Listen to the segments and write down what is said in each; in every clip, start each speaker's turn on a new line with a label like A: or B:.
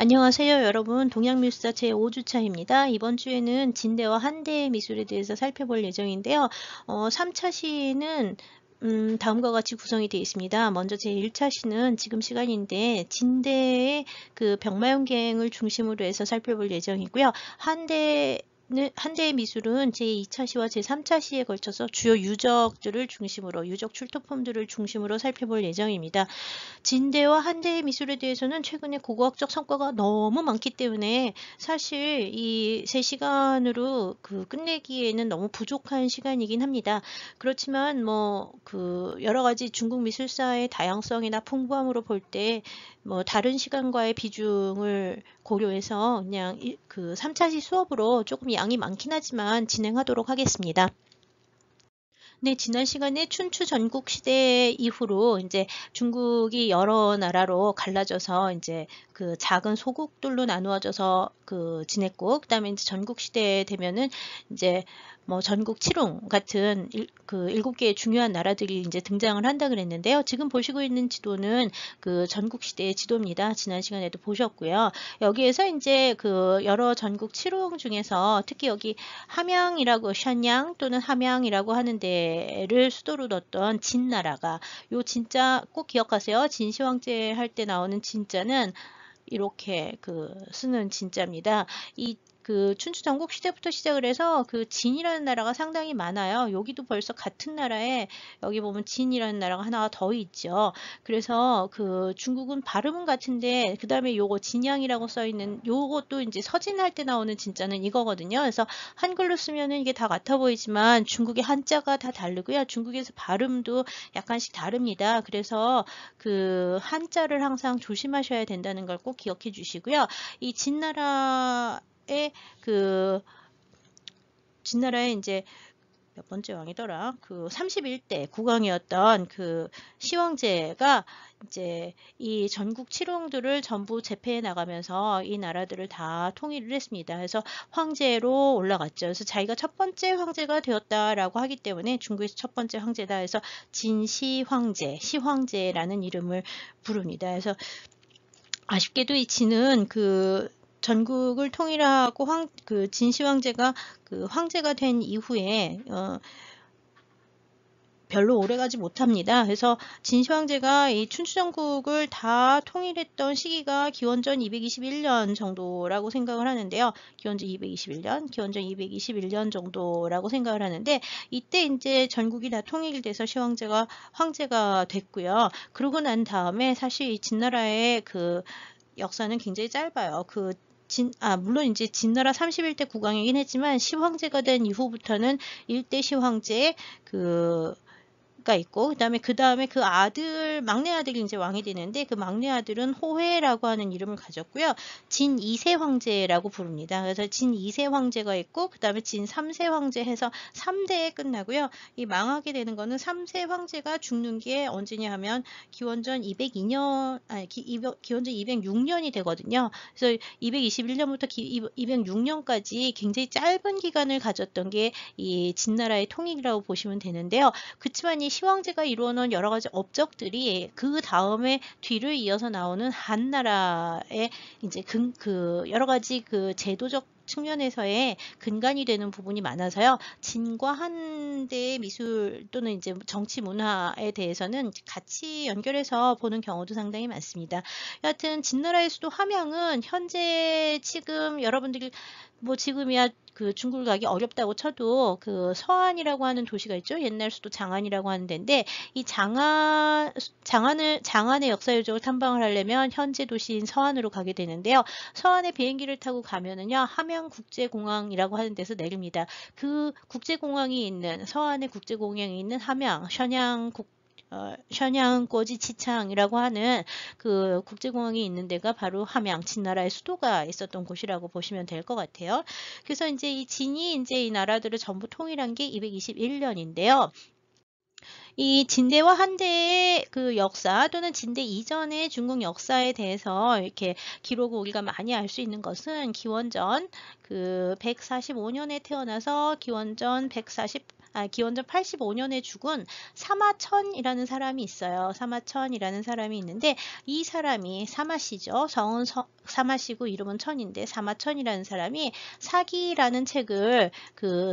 A: 안녕하세요, 여러분. 동양밀수사 제5주차입니다. 이번 주에는 진대와 한대의 미술에 대해서 살펴볼 예정인데요. 3차 시는 다음과 같이 구성이 되어 있습니다. 먼저 제1차 시는 지금 시간인데 진대의 그 병마용갱을 중심으로 해서 살펴볼 예정이고요. 한대의 미술은 제2차 시와 제3차 시에 걸쳐서 주요 유적들을 중심으로, 유적 출토품들을 중심으로 살펴볼 예정입니다. 진대와 한대의 미술에 대해서는 최근에 고고학적 성과가 너무 많기 때문에 사실 이 3시간으로 끝내기에는 너무 부족한 시간이긴 합니다. 그렇지만 여러 가지 중국 미술사의 다양성이나 풍부함으로 볼 때 다른 시간과의 비중을 고려해서 그냥 3차시 수업으로 조금 양이 많긴 하지만 진행하도록 하겠습니다. 네, 지난 시간에 춘추 전국 시대 이후로 이제 중국이 여러 나라로 갈라져서 이제 그 작은 소국들로 나누어져서 지냈고, 그다음에 이제 전국 시대에 되면은 이제 전국 칠웅 같은 7개의 중요한 나라들이 이제 등장을 한다 그랬는데요. 지금 보시고 있는 지도는 그 전국 시대의 지도입니다. 지난 시간에도 보셨고요. 여기에서 이제 여러 전국 칠웅 중에서 특히 여기 함양이라고 샨양 또는 함양이라고 하는 데를 수도로 뒀던 진나라가 요 진짜 꼭 기억하세요. 진시황제 할 때 나오는 진자는 이렇게 쓰는 진자입니다. 이 춘추 전국 시대부터 시작을 해서 진이라는 나라가 상당히 많아요. 여기도 벌써 같은 나라에 여기 보면 진이라는 나라가 하나가 더 있죠. 그래서 중국은 발음은 같은데 그 다음에 요거 진양이라고 써 있는 요것도 이제 서진할 때 나오는 진자는 이거거든요. 그래서 한글로 쓰면은 이게 다 같아 보이지만 중국의 한자가 다 다르고요. 중국에서 발음도 약간씩 다릅니다. 그래서 한자를 항상 조심하셔야 된다는 걸 꼭 기억해 주시고요. 이 진나라의 이제 몇 번째 왕이더라? 31대 국왕이었던 시황제가 이제 이 전국 칠홍들을 전부 제패해 나가면서 이 나라들을 다 통일을 했습니다. 그래서 황제로 올라갔죠. 그래서 자기가 첫 번째 황제가 되었다라고 하기 때문에 중국에서 첫 번째 황제다 해서 진시황제, 시황제라는 이름을 부릅니다. 그래서 아쉽게도 이 진은 전국을 통일하고 진시황제가 황제가 된 이후에 별로 오래가지 못합니다. 그래서 진시황제가 이 춘추전국을 다 통일했던 시기가 기원전 221년 정도라고 생각을 하는데요. 기원전 221년 정도라고 생각을 하는데 이때 이제 전국이 다 통일돼서 시황제가 황제가 됐고요. 그러고 난 다음에 사실 이 진나라의 역사는 굉장히 짧아요. 물론 이제 진나라 31대 국왕이긴 했지만 시황제가 된 이후부터는 1대 시황제 가 있고 그 다음에 막내 아들이 이제 왕이 되는데 그 막내 아들은 호회라고 하는 이름을 가졌고요. 진 2세 황제라고 부릅니다. 그래서 진 2세 황제가 있고 그 다음에 진 3세 황제 해서 3대에 끝나고요. 이 망하게 되는 거는 3세 황제가 죽는 게 언제냐 하면 기원전 206년이 되거든요. 그래서 221년부터 206년까지 굉장히 짧은 기간을 가졌던 게 이 진나라의 통일이라고 보시면 되는데요. 그렇지만 이 시황제가 이루어놓은 여러 가지 업적들이 그 다음에 뒤를 이어서 나오는 한나라의 이제 여러 가지 제도적 측면에서의 근간이 되는 부분이 많아서요. 진과 한대의 미술 또는 이제 정치 문화에 대해서는 같이 연결해서 보는 경우도 상당히 많습니다. 여하튼 진나라의 수도 함양은 현재 지금 여러분들이 지금이야 중국을 가기 어렵다고 쳐도 서안이라고 하는 도시가 있죠. 옛날 수도 장안이라고 하는 데인데 이 장안의 역사 유적을 탐방을 하려면 현재 도시인 서안으로 가게 되는데요. 서안에 비행기를 타고 가면은요. 함양국제공항이라고 하는 데서 내립니다. 서안의 국제공항이 있는 함양, 션양꼬지치창이라고 하는 국제공항이 있는 데가 바로 함양, 진나라의 수도가 있었던 곳이라고 보시면 될 것 같아요. 그래서 이제 이 진이 이제 이 나라들을 전부 통일한 게 221년인데요. 이 진대와 한대의 역사 또는 진대 이전의 중국 역사에 대해서 이렇게 기록을 우리가 많이 알 수 있는 것은 기원전 145년에 태어나서 기원전 기원전 85년에 죽은 사마천이라는 사람이 있어요. 사마천이라는 사람이 있는데 이 사람이 사마씨죠. 성은 사마씨고 이름은 천인데 사마천이라는 사람이 사기라는 책을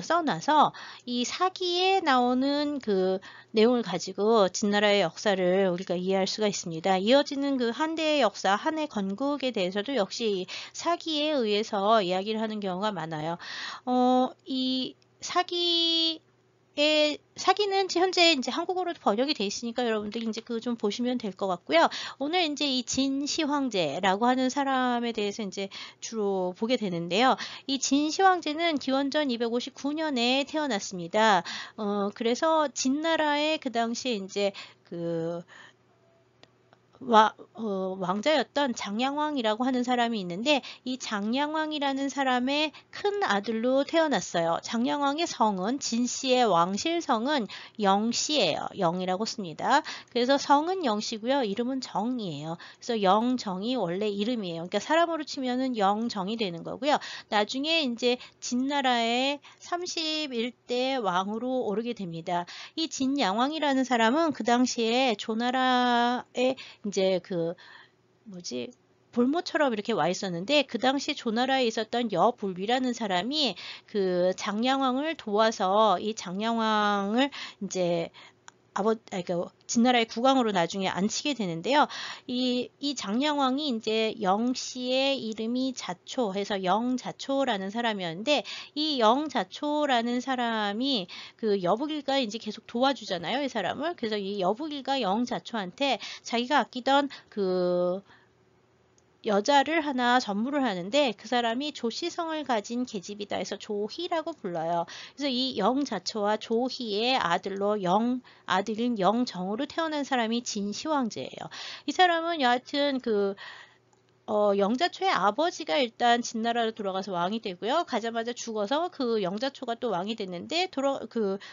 A: 써놔서 이 사기에 나오는 그 내용을 가지고 진나라의 역사를 우리가 이해할 수가 있습니다. 이어지는 그 한대의 역사, 한해 건국에 대해서도 역시 사기에 의해서 이야기를 하는 경우가 많아요. 이 사기는 현재 이제 한국어로 번역이 돼 있으니까 여러분들 이제 그거 좀 보시면 될 것 같고요. 오늘 이제 이 진시황제라고 하는 사람에 대해서 이제 주로 보게 되는데요. 이 진시황제는 기원전 259년에 태어났습니다. 그래서 진나라의 그 당시에 이제 왕자였던 장량왕이라고 하는 사람이 있는데 이 장량왕이라는 사람의 큰 아들로 태어났어요. 장량왕의 성은 진씨의 왕실성은 영씨예요. 영이라고 씁니다. 그래서 성은 영씨고요. 이름은 정이에요. 그래서 영정이 원래 이름이에요. 그러니까 사람으로 치면은 영정이 되는 거고요. 나중에 이제 진나라의 31대 왕으로 오르게 됩니다. 이 진양왕이라는 사람은 그 당시에 조나라의 이제 볼모처럼 이렇게 와 있었는데 그 당시 조나라에 있었던 여불위라는 사람이 그 장량왕을 도와서 이 장량왕을 이제 진나라의 국왕으로 나중에 앉히게 되는데요. 이 장량왕이 이제 영씨의 이름이 자초해서 영자초라는 사람이었는데 이 영자초라는 사람이 그 여북일가 이제 계속 도와주잖아요, 이 사람을. 그래서 이 여북일가 영자초한테 자기가 아끼던 여자를 하나 선물을 하는데 그 사람이 조씨성을 가진 계집이다 해서 조희라고 불러요. 그래서 이 영자초와 조희의 아들인 영정으로 태어난 사람이 진시황제예요. 이 사람은 여하튼 영자초의 아버지가 일단 진나라로 돌아가서 왕이 되고요. 가자마자 죽어서 그 영자초가 또 왕이 됐는데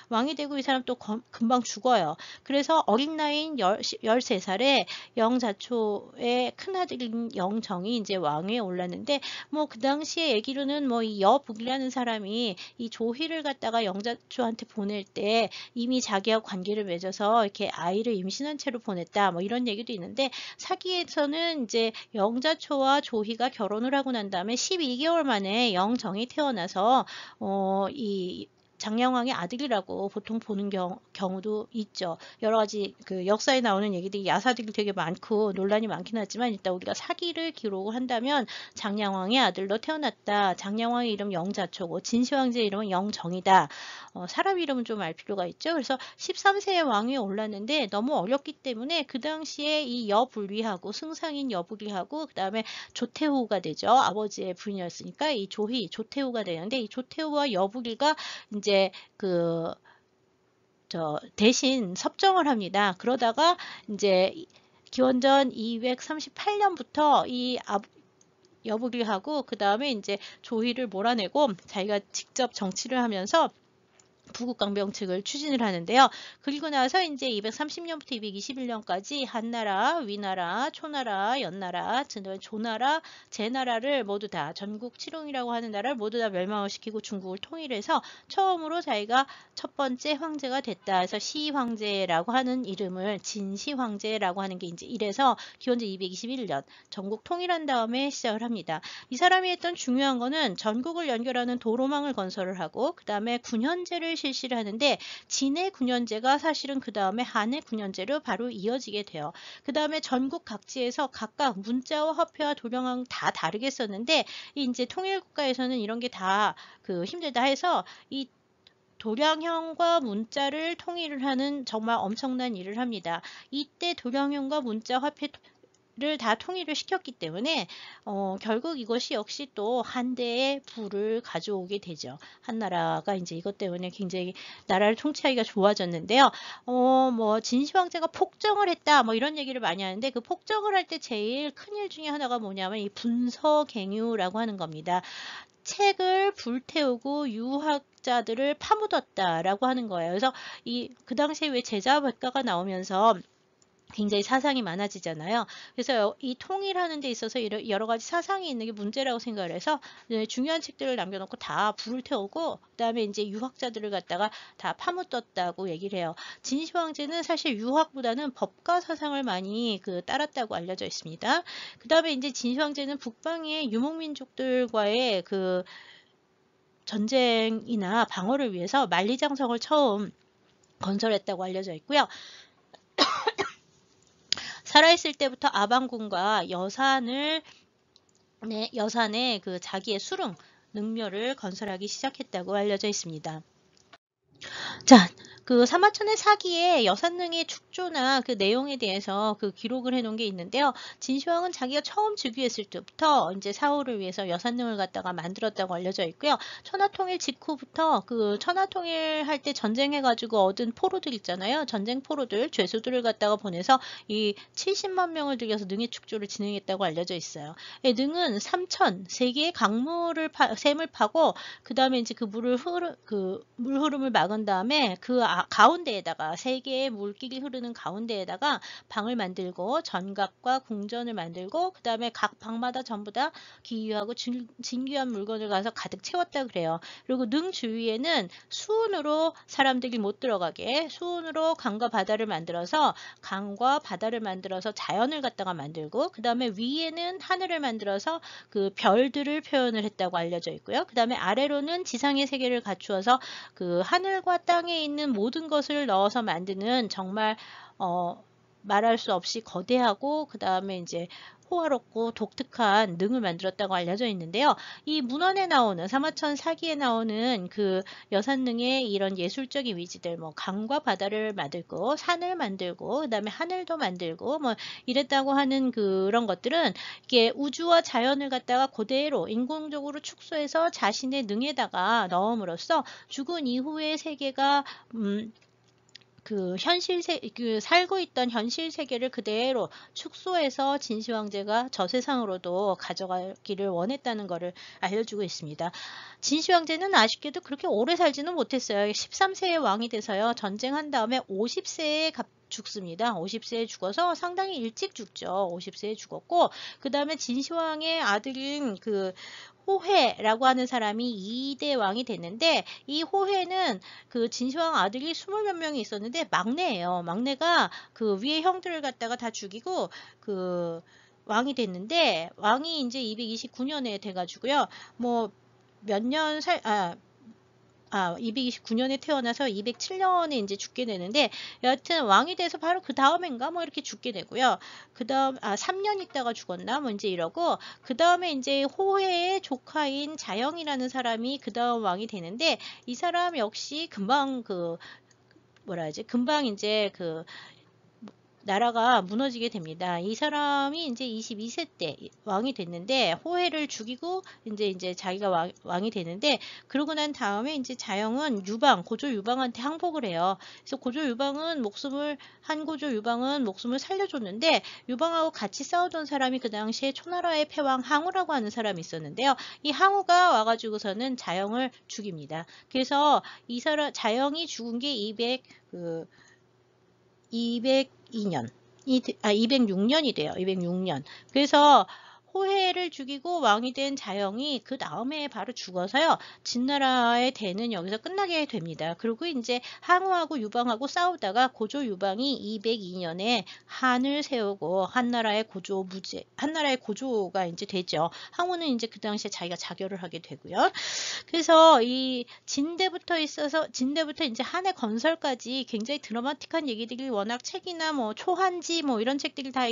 A: 왕이 되고 이 사람 또 금방 죽어요. 그래서 어린 나이인 13살에 영자초의 큰아들인 영정이 이제 왕위에 올랐는데 뭐 그 당시에 얘기로는 뭐 이 여북이라는 사람이 이 조희를 갖다가 영자초한테 보낼 때 이미 자기와 관계를 맺어서 이렇게 아이를 임신한 채로 보냈다. 뭐 이런 얘기도 있는데 사기에서는 이제 영자초와 조희가 결혼을 하고 난 다음에 12개월 만에 영정이 태어나서 이 장량왕의 아들이라고 보통 보는 경우도 있죠. 여러 가지 역사에 나오는 얘기들이 야사들이 되게 많고 논란이 많긴 하지만 일단 우리가 사기를 기록을 한다면 장량왕의 아들로 태어났다. 장량왕의 이름 영자초고 진시황제의 이름은 영정이다. 사람 이름은 좀 알 필요가 있죠. 그래서 13세의 왕위에 올랐는데 너무 어렸기 때문에 그 당시에 이 여불위하고 승상인 여불위하고 그 다음에 조태후가 되죠. 아버지의 부인이었으니까 이 조태후가 되는데 이 조태후와 여불위가 이제 대신 섭정을 합니다. 그러다가 이제 기원전 238년부터 이 여불위하고 그 다음에 이제 조희를 몰아내고 자기가 직접 정치를 하면서 부국강병책을 추진을 하는데요. 그리고 나서 이제 230년부터 221년까지 한나라, 위나라, 초나라, 연나라, 조나라, 제나라를 모두 다 전국 칠홍이라고 하는 나라를 모두 다 멸망을 시키고 중국을 통일해서 처음으로 자기가 첫 번째 황제가 됐다 해서 시황제라고 하는 이름을 진시황제라고 하는 게 이제 이래서 기원전 221년 전국 통일한 다음에 시작을 합니다. 이 사람이 했던 중요한 거는 전국을 연결하는 도로망을 건설을 하고 그 다음에 군현제를 실시를 하는데 진의 군현제가 사실은 그 다음에 한의 군현제로 바로 이어지게 돼요. 그 다음에 전국 각지에서 각각 문자와 화폐와 도량은 다 다르게 썼는데 이제 통일국가에서는 이런 게 다 힘들다 해서 이 도량형과 문자를 통일을 하는 정말 엄청난 일을 합니다. 이때 도량형과 문자 화폐 를 다 통일을 시켰기 때문에 결국 이것이 역시 또 한대의 부를 가져오게 되죠. 한나라가 이제 이것 때문에 굉장히 나라를 통치하기가 좋아졌는데요. 뭐 진시황제가 폭정을 했다 뭐 이런 얘기를 많이 하는데 그 폭정을 할 때 제일 큰일 중에 하나가 뭐냐면 이 분서갱유라고 하는 겁니다. 책을 불태우고 유학자들을 파묻었다라고 하는 거예요. 그래서 그 당시에 왜 제자백가가 나오면서 굉장히 사상이 많아지잖아요. 그래서 이 통일하는 데 있어서 여러 가지 사상이 있는 게 문제라고 생각을 해서 중요한 책들을 남겨놓고 다 불을 태우고 그다음에 이제 유학자들을 갖다가 다 파묻었다고 얘기를 해요. 진시 황제는 사실 유학보다는 법과 사상을 많이 따랐다고 알려져 있습니다. 그다음에 이제 진시 황제는 북방의 유목민족들과의 전쟁이나 방어를 위해서 만리장성을 처음 건설했다고 알려져 있고요. 살아있을 때부터 아방궁과 여산의 자기의 수릉, 능묘를 건설하기 시작했다고 알려져 있습니다. 자, 사마천의 사기에 여산능의 축조나 내용에 대해서 기록을 해놓은 게 있는데요. 진시황은 자기가 처음 즉위했을 때부터 이제 사후를 위해서 여산능을 갖다가 만들었다고 알려져 있고요. 천하통일 직후부터 천하통일 할 때 전쟁해가지고 얻은 포로들 있잖아요. 전쟁 포로들, 죄수들을 갖다가 보내서 이 70만 명을 들여서 능의 축조를 진행했다고 알려져 있어요. 능은 3천, 3개의 샘을 파고 그 다음에 이제 물 흐름을 막은 다음에 가운데에다가 3개의 물길이 흐르는 가운데에다가 방을 만들고 전각과 궁전을 만들고 그 다음에 각 방마다 전부 다 기유하고 진귀한 물건을 가서 가득 채웠다 그래요. 그리고 능 주위에는 수은으로 사람들이 못 들어가게 수은으로 강과 바다를 만들어서 자연을 갖다가 만들고 그 다음에 위에는 하늘을 만들어서 별들을 표현을 했다고 알려져 있고요. 그 다음에 아래로는 지상의 세계를 갖추어서 하늘과 땅에 있는 모든 것을 넣어서 만드는 정말 말할 수 없이 거대하고 그 다음에 이제 호화롭고 독특한 능을 만들었다고 알려져 있는데요. 이 문헌에 나오는 사마천 사기에 나오는 여산능의 이런 예술적인 위치들, 강과 바다를 만들고 산을 만들고 그다음에 하늘도 만들고 이랬다고 하는 그런 것들은 이게 우주와 자연을 갖다가 그대로 인공적으로 축소해서 자신의 능에다가 넣음으로써 죽은 이후의 세계가 살고 있던 현실 세계를 그대로 축소해서 진시 황제가 저 세상으로도 가져가기를 원했다는 것을 알려주고 있습니다. 진시 황제는 아쉽게도 그렇게 오래 살지는 못했어요. 13세에 왕이 돼서요. 전쟁한 다음에 50세에 죽습니다. 50세에 죽어서 상당히 일찍 죽죠. 50세에 죽었고 그 다음에 진시황의 아들인 호해라고 하는 사람이 2대 왕이 됐는데 이 호해는 진시황 아들이 20몇 명이 있었는데 막내예요. 막내가 위에 형들을 갖다가 다 죽이고 왕이 됐는데 왕이 이제 229년에 돼가지고요. 229년에 태어나서 207년에 이제 죽게 되는데 여하튼 왕이 돼서 바로 그 다음인가 이렇게 죽게 되고요. 그 다음 3년 있다가 죽었나 이제 이러고 그 다음에 이제 호해의 조카인 자영이라는 사람이 그 다음 왕이 되는데 이 사람 역시 금방 금방 이제 나라가 무너지게 됩니다. 이 사람이 이제 22세 때 왕이 됐는데 호해를 죽이고 이제 자기가 왕이 되는데 그러고 난 다음에 이제 자영은 고조 유방한테 항복을 해요. 그래서 고조 유방은 목숨을 살려줬는데 유방하고 같이 싸우던 사람이 그 당시에 초나라의 패왕 항우라고 하는 사람이 있었는데요. 이 항우가 와가지고서는 자영을 죽입니다. 그래서 자영이 죽은 게 206년이 돼요. 206년. 그래서 호해를 죽이고 왕이 된 자영이 그 다음에 바로 죽어서요. 진나라의 대는 여기서 끝나게 됩니다. 그리고 이제 항우하고 유방하고 싸우다가 고조 유방이 202년에 한을 세우고 한나라의 고조가 이제 되죠. 항우는 이제 그 당시에 자기가 자결을 하게 되고요. 그래서 이 진대부터 이제 한해 건설까지 굉장히 드라마틱한 얘기들이 워낙 책이나 초한지 이런 책들이 다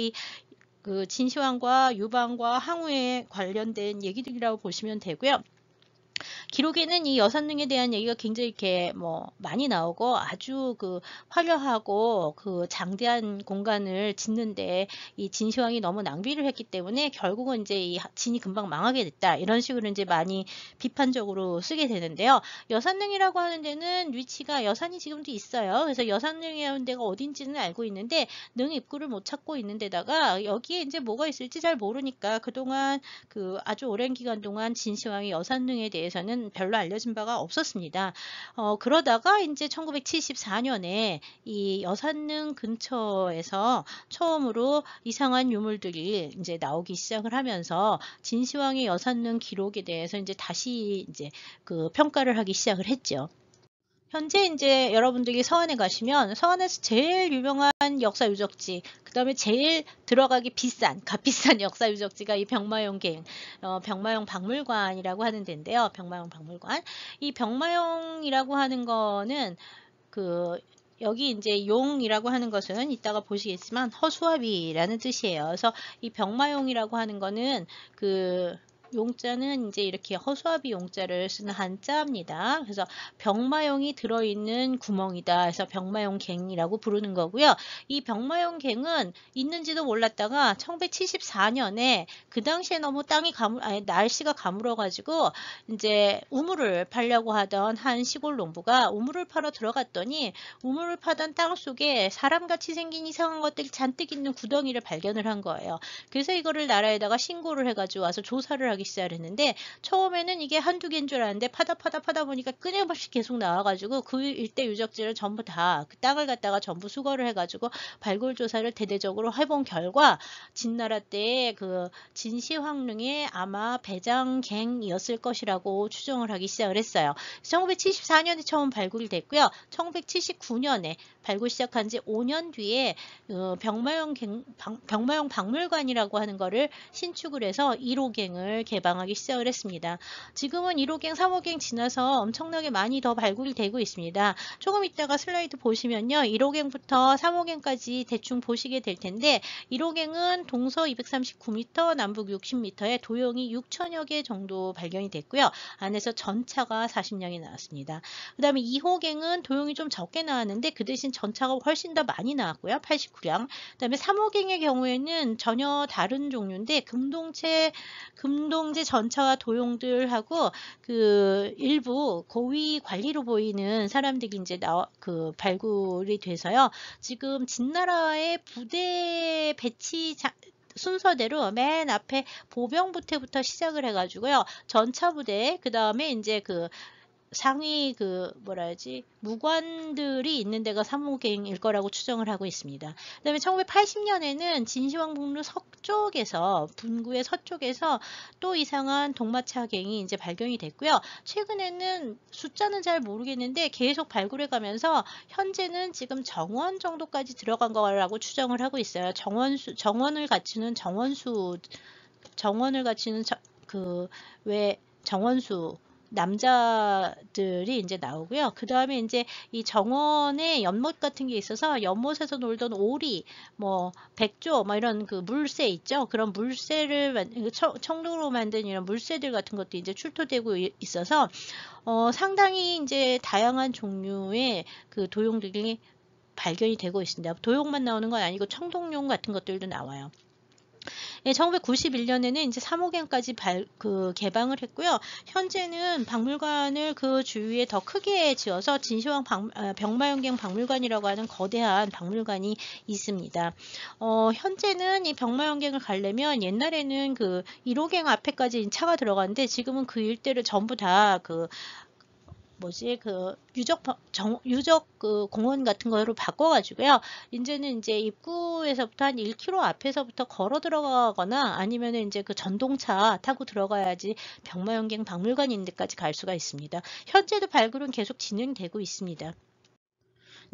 A: 진시황과 유방과 항우에 관련된 얘기들이라고 보시면 되고요. 기록에는 이 여산능에 대한 얘기가 굉장히 이렇게 많이 나오고 아주 화려하고 장대한 공간을 짓는데 이 진시황이 너무 낭비를 했기 때문에 결국은 이제 이 진이 금방 망하게 됐다. 이런 식으로 이제 많이 비판적으로 쓰게 되는데요. 여산능이라고 하는 데는 위치가 여산이 지금도 있어요. 그래서 여산능이라는 데가 어딘지는 알고 있는데 능 입구를 못 찾고 있는 데다가 여기에 이제 뭐가 있을지 잘 모르니까 그동안 아주 오랜 기간 동안 진시황이 여산능에 대해서는 대해서는 별로 알려진 바가 없었습니다. 그러다가 이제 1974년에 이 여산릉 근처에서 처음으로 이상한 유물들이 이제 나오기 시작을 하면서 진시황의 여산릉 기록에 대해서 이제 다시 이제 그 평가를 하기 시작을 했죠. 현재 이제 여러분들이 서안에 가시면 서안에서 제일 유명한 역사 유적지, 그 다음에 제일 들어가기 비싼, 값비싼 역사 유적지가 이 병마용갱, 병마용 박물관이라고 하는 데인데요. 병마용 박물관. 이 병마용이라고 하는 거는 여기 이제 용이라고 하는 것은 이따가 보시겠지만 허수아비라는 뜻이에요. 그래서 이 병마용이라고 하는 거는 용자는 이제 이렇게 허수아비 용자를 쓰는 한자입니다. 그래서 병마용이 들어있는 구멍이다. 그래서 병마용갱이라고 부르는 거고요. 이 병마용갱은 있는지도 몰랐다가 1974년에 그 당시에 너무 날씨가 가물어가지고 이제 우물을 파려고 하던 한 시골 농부가 우물을 파러 들어갔더니 우물을 파던 땅 속에 사람같이 생긴 이상한 것들이 잔뜩 있는 구덩이를 발견을 한 거예요. 그래서 이거를 나라에다가 신고를 해가지고 와서 조사를 하기 시작을 했는데 처음에는 이게 한두 개인 줄 알았는데 파다 보니까 끊임없이 계속 나와가지고 그 일대 유적지를 전부 다 그 땅을 갖다가 전부 수거를 해가지고 발굴 조사를 대대적으로 해본 결과 진나라 때의 그 진시황릉의 아마 배장갱이었을 것이라고 추정을 하기 시작을 했어요. 1974년에 처음 발굴이 됐고요. 1979년에 발굴 시작한 지 5년 뒤에 병마용 박물관이라고 하는 거를 신축을 해서 1호갱을 개방하기 시작을 했습니다. 지금은 1호갱, 3호갱 지나서 엄청나게 많이 더 발굴이 되고 있습니다. 조금 이따가 슬라이드 보시면요. 1호갱부터 3호갱까지 대충 보시게 될 텐데 1호갱은 동서 239m, 남북 60m에 도형이 6천여 개 정도 발견이 됐고요. 안에서 전차가 40량이 나왔습니다. 그 다음에 2호갱은 도형이 좀 적게 나왔는데 그 대신 전차가 훨씬 더 많이 나왔고요. 89량. 그 다음에 3호갱의 경우에는 전혀 다른 종류인데 금동제 전차와 도용들하고 일부 고위 관리로 보이는 사람들이 이제 발굴이 돼서요. 지금 진나라의 부대 배치 순서대로 맨 앞에 보병부대부터 시작을 해가지고요. 전차부대, 그 다음에 이제 상위 무관들이 있는 데가 3호갱일 거라고 추정을 하고 있습니다. 그 다음에 1980년에는 진시황북로 분구의 서쪽에서 또 이상한 동마차갱이 이제 발견이 됐고요. 최근에는 숫자는 잘 모르겠는데 계속 발굴해 가면서 현재는 지금 정원 정도까지 들어간 거라고 추정을 하고 있어요. 정원을 갖추는 정원수 남자들이 이제 나오고요. 그 다음에 이제 이 정원에 연못 같은 게 있어서 연못에서 놀던 오리, 백조, 이런 물새 있죠. 그런 물새를 청동으로 만든 이런 물새들 같은 것도 이제 출토되고 있어서 상당히 이제 다양한 종류의 도용들이 발견이 되고 있습니다. 도용만 나오는 건 아니고 청동용 같은 것들도 나와요. 1991년에는 이제 3호갱까지 개방을 했고요. 현재는 박물관을 그 주위에 더 크게 지어서 진시황 병마용갱 박물관이라고 하는 거대한 박물관이 있습니다. 현재는 이 병마용갱을 가려면 옛날에는 1호갱 앞에까지 차가 들어갔는데 지금은 그 일대를 전부 다 유적 공원 같은 거로 바꿔가지고요. 이제는 이제 입구에서부터 한 1km 앞에서부터 걸어 들어가거나 아니면 이제 전동차 타고 들어가야지 병마용갱 박물관 있는 데까지 갈 수가 있습니다. 현재도 발굴은 계속 진행되고 있습니다.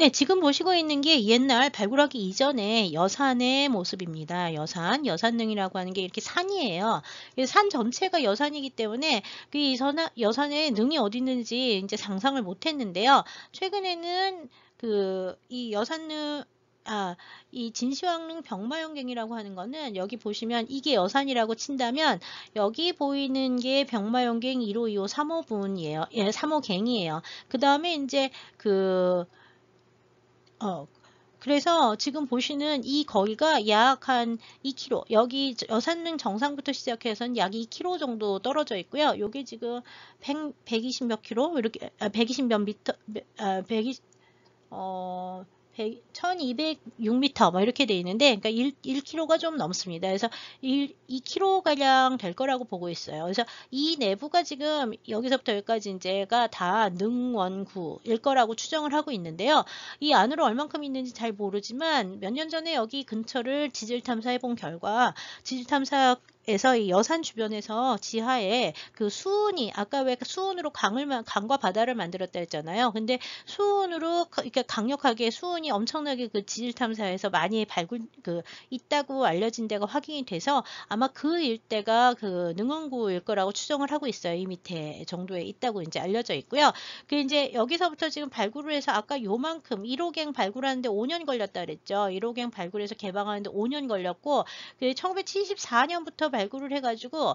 A: 네, 지금 보시고 있는 게 옛날 발굴하기 이전의 여산의 모습입니다. 여산릉이라고 하는 게 이렇게 산이에요. 산 전체가 여산이기 때문에 이 여산에 능이 어디 있는지 이제 상상을 못 했는데요. 최근에는 이 여산릉, 이 진시황릉 병마용갱이라고 하는 거는 여기 보시면 이게 여산이라고 친다면 여기 보이는 게 병마용갱 1호, 2호, 3호분이에요. 예, 3호갱이에요. 그 다음에 이제 그래서 지금 보시는 이 거리가 약 한 2km, 여기 여산릉 정상부터 시작해서는 약 2km 정도 떨어져 있고요. 요게 지금 120몇 킬로, 이렇게, 120몇 미터, 1206m 뭐 이렇게 돼 있는데, 그러니까 1km가 좀 넘습니다. 그래서 2km 가량 될 거라고 보고 있어요. 그래서 이 내부가 지금 여기서부터 여기까지 이제가 다 능원구일 거라고 추정을 하고 있는데요. 이 안으로 얼만큼 있는지 잘 모르지만 몇 년 전에 여기 근처를 지질 탐사해 본 결과, 지질 탐사에서 이 여산 주변에서 지하에 그 수은이, 아까 왜 수은으로 강과 바다를 만들었다 했잖아요. 근데 수은으로 이렇게 강력하게 수은이 엄청나게 그 지질 탐사에서 많이 있다고 알려진 데가 확인이 돼서 아마 그 일대가 그 능원구일 거라고 추정을 하고 있어요. 이 밑에 정도에 있다고 이제 알려져 있고요. 그 이제 여기서부터 지금 발굴을 해서 아까 요만큼 1호갱 발굴하는데 5년 걸렸다 그랬죠. 1호갱 발굴해서 개방하는데 5년 걸렸고, 그 1974년부터 발굴을 해가지고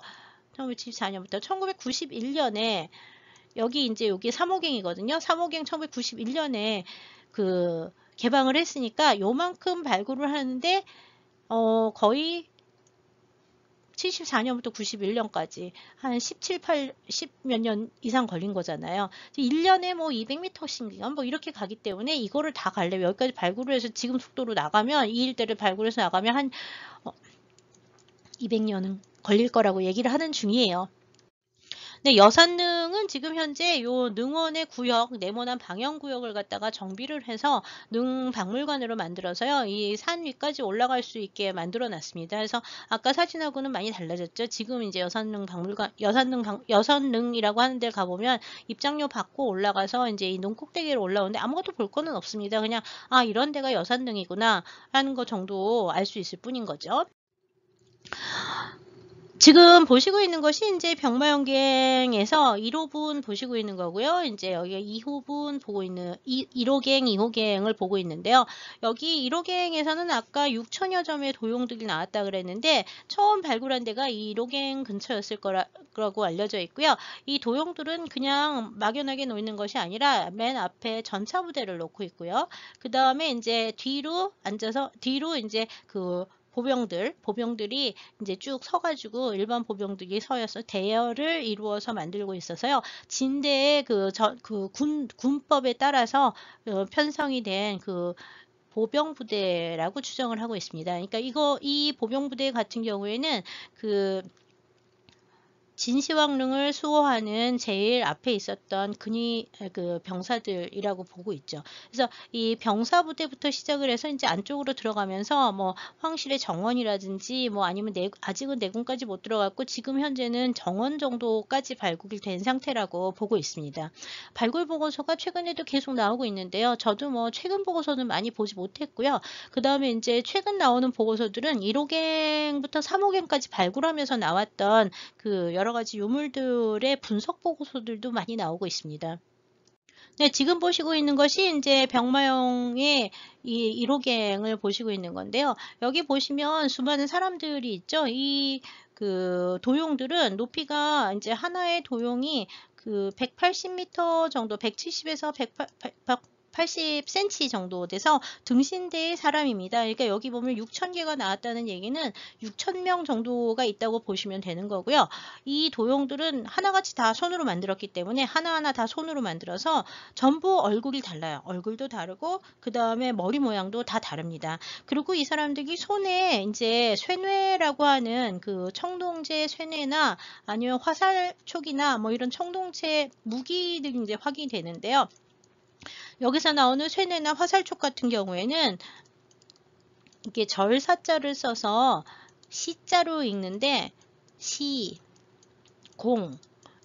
A: 1974년부터 1991년에 여기 이제 여기 3호갱이거든요. 3호갱 1991년에 그 개방을 했으니까 요만큼 발굴을 하는데 거의 74년부터 91년까지 한 10몇 년 이상 걸린 거잖아요. 1년에 뭐 200m씩 뭐 이렇게 가기 때문에 이거를 다 가려면 여기까지 발굴을 해서 지금 속도로 나가면, 이 일대를 발굴해서 나가면 한 200년은 걸릴 거라고 얘기를 하는 중이에요. 네, 여산능은 지금 현재 요 능원의 구역, 네모난 방형 구역을 갖다가 정비를 해서 능박물관으로 만들어서요, 이 산 위까지 올라갈 수 있게 만들어 놨습니다. 그래서 아까 사진하고는 많이 달라졌죠. 지금 이제 여산능 박물관, 여산능이라고 하는 데 가보면 입장료 받고 올라가서 이제 이 능 꼭대기로 올라오는데 아무것도 볼 거는 없습니다. 그냥 아, 이런 데가 여산능이구나 하는 거 정도 알 수 있을 뿐인 거죠. 지금 보시고 있는 것이 이제 병마용갱에서 1호분 보시고 있는 거고요. 이제 여기 2호분 보고 있는 1호갱, 2호갱을 보고 있는데요. 여기 1호갱에서는 아까 6천여 점의 도용들이 나왔다 그랬는데 처음 발굴한 데가 이 1호갱 근처였을 거라고 알려져 있고요. 이 도용들은 그냥 막연하게 놓이는 것이 아니라 맨 앞에 전차 부대를 놓고 있고요. 그 다음에 이제 뒤로 이제 그 보병들이 이제 쭉 서가지고 일반 보병들이 서여서 대열을 이루어서 만들고 있어서요. 진대의 군법에 따라서 편성이 된 그 보병부대라고 추정을 하고 있습니다. 그러니까 이 보병부대 같은 경우에는 그 진시황릉을 수호하는 제일 앞에 있었던 그 병사들이라고 보고 있죠. 그래서 이 병사부대부터 시작을 해서 이제 안쪽으로 들어가면서 뭐 황실의 정원이라든지 뭐 아니면 아직은 내군까지 못 들어갔고 지금 현재는 정원 정도까지 발굴이 된 상태라고 보고 있습니다. 발굴 보고서가 최근에도 계속 나오고 있는데요. 저도 뭐 최근 보고서는 많이 보지 못했고요. 그 다음에 이제 최근 나오는 보고서들은 1호갱부터 3호갱까지 발굴하면서 나왔던 그 여러 가지 유물들의 분석 보고서들도 많이 나오고 있습니다. 네, 지금 보시고 있는 것이 이제 병마용의 이 1호갱을 보시고 있는 건데요. 여기 보시면 수많은 사람들이 있죠. 이 그 도용들은 높이가 이제 하나의 도용이 그 180m 정도, 170에서 180cm 정도 돼서 등신대의 사람입니다. 그러니까 여기 보면 6,000개가 나왔다는 얘기는 6,000명 정도가 있다고 보시면 되는 거고요. 이 도용들은 하나같이 다 손으로 만들었기 때문에 하나하나 다 손으로 만들어서 전부 얼굴이 달라요. 얼굴도 다르고 그 다음에 머리 모양도 다 다릅니다. 그리고 이 사람들이 손에 이제 쇠뇌라고 하는 그 청동제 쇠뇌나 아니면 화살촉이나 뭐 이런 청동제 무기들이 이제 확인이 되는데요. 여기서 나오는 쇠뇌나 화살촉 같은 경우에는 이게 절사자를 써서 시자로 읽는데 시, 공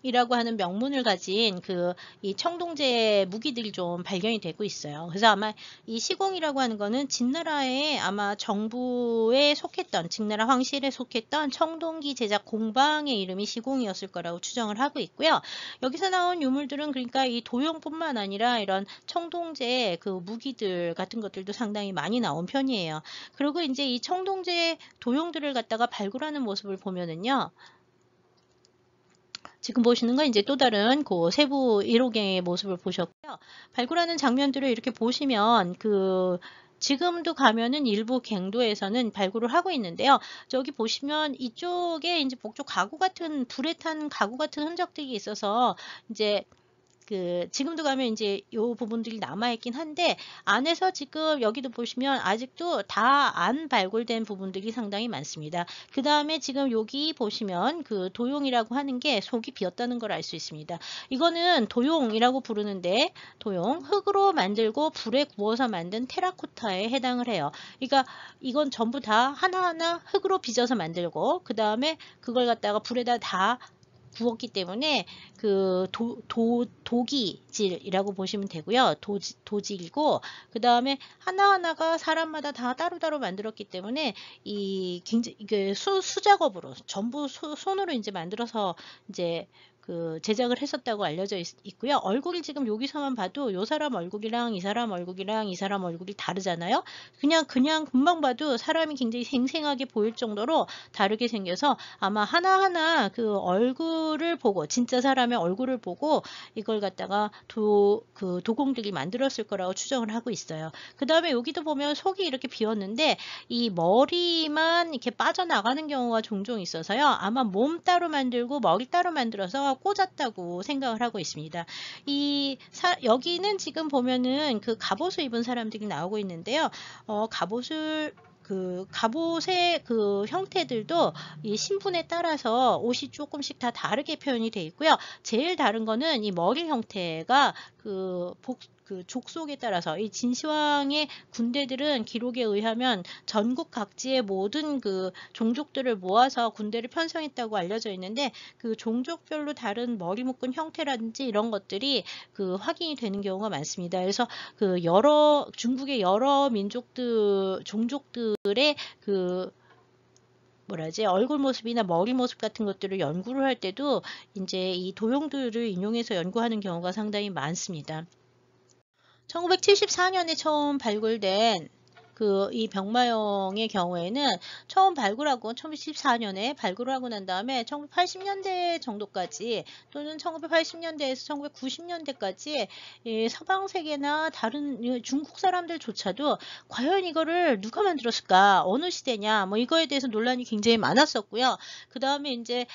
A: 이라고 하는 명문을 가진 이 청동제 무기들이 좀 발견이 되고 있어요. 그래서 아마 이 시공이라고 하는 거는 진나라의 아마 정부에 속했던, 진나라 황실에 속했던 청동기 제작 공방의 이름이 시공이었을 거라고 추정을 하고 있고요. 여기서 나온 유물들은 그러니까 이 도용뿐만 아니라 이런 청동제 그 무기들 같은 것들도 상당히 많이 나온 편이에요. 그리고 이제 이 청동제 도용들을 갖다가 발굴하는 모습을 보면은요. 지금 보시는 건 이제 또 다른 그 세부 1호갱의 모습을 보셨고요. 발굴하는 장면들을 이렇게 보시면 지금도 가면은 일부 갱도에서는 발굴을 하고 있는데요. 저기 보시면 이쪽에 이제 북쪽 가구 같은 불에 탄 가구 같은 흔적들이 있어서 이제 지금도 가면 이제 요 부분들이 남아있긴 한데, 안에서 지금 여기도 보시면 아직도 다 안 발굴된 부분들이 상당히 많습니다. 그 다음에 지금 여기 보시면 그 도용이라고 하는 게 속이 비었다는 걸 알 수 있습니다. 이거는 도용이라고 부르는데, 도용, 흙으로 만들고 불에 구워서 만든 테라코타에 해당을 해요. 그러니까 이건 전부 다 하나하나 흙으로 빚어서 만들고, 그 다음에 그걸 갖다가 불에다 다 구웠기 때문에 도기질이라고 보시면 되고요. 도질이고, 그 다음에 하나하나가 사람마다 다 따로따로 만들었기 때문에 이게 수작업으로 전부 손으로 이제 만들어서 이제 제작을 했었다고 알려져 있고요. 얼굴이 지금 여기서만 봐도 요 사람 얼굴이랑 이 사람 얼굴이랑 이 사람 얼굴이 다르잖아요. 그냥 금방 봐도 사람이 굉장히 생생하게 보일 정도로 다르게 생겨서 아마 하나하나 그 얼굴을 보고, 진짜 사람의 얼굴을 보고 이걸 갖다가 도공들이 만들었을 거라고 추정을 하고 있어요. 그 다음에 여기도 보면 속이 이렇게 비었는데 이 머리만 이렇게 빠져나가는 경우가 종종 있어서요. 아마 몸 따로 만들고 머리 따로 만들어서 꽂았다고 생각을 하고 있습니다. 여기는 지금 보면은 그 갑옷을 입은 사람들이 나오고 있는데요. 갑옷의 그 형태들도 이 신분에 따라서 옷이 조금씩 다 다르게 표현이 되어 있고요. 제일 다른 거는 이 머리 형태가 그 족속에 따라서 이 진시황의 군대들은 기록에 의하면 전국 각지의 모든 그 종족들을 모아서 군대를 편성했다고 알려져 있는데, 그 종족별로 다른 머리 묶은 형태라든지 이런 것들이 확인이 되는 경우가 많습니다. 그래서 중국의 여러 종족들의 얼굴 모습이나 머리 모습 같은 것들을 연구를 할 때도 이제 이 도용들을 인용해서 연구하는 경우가 상당히 많습니다. 1974년에 처음 발굴된 이 병마용의 경우에는 처음 발굴하고 1974년에 발굴을 하고 난 다음에 1980년대 정도까지, 또는 1980년대에서 1990년대까지 서방 세계나 다른 중국 사람들조차도 과연 이거를 누가 만들었을까, 어느 시대냐, 뭐 이거에 대해서 논란이 굉장히 많았었고요. 그 다음에 이제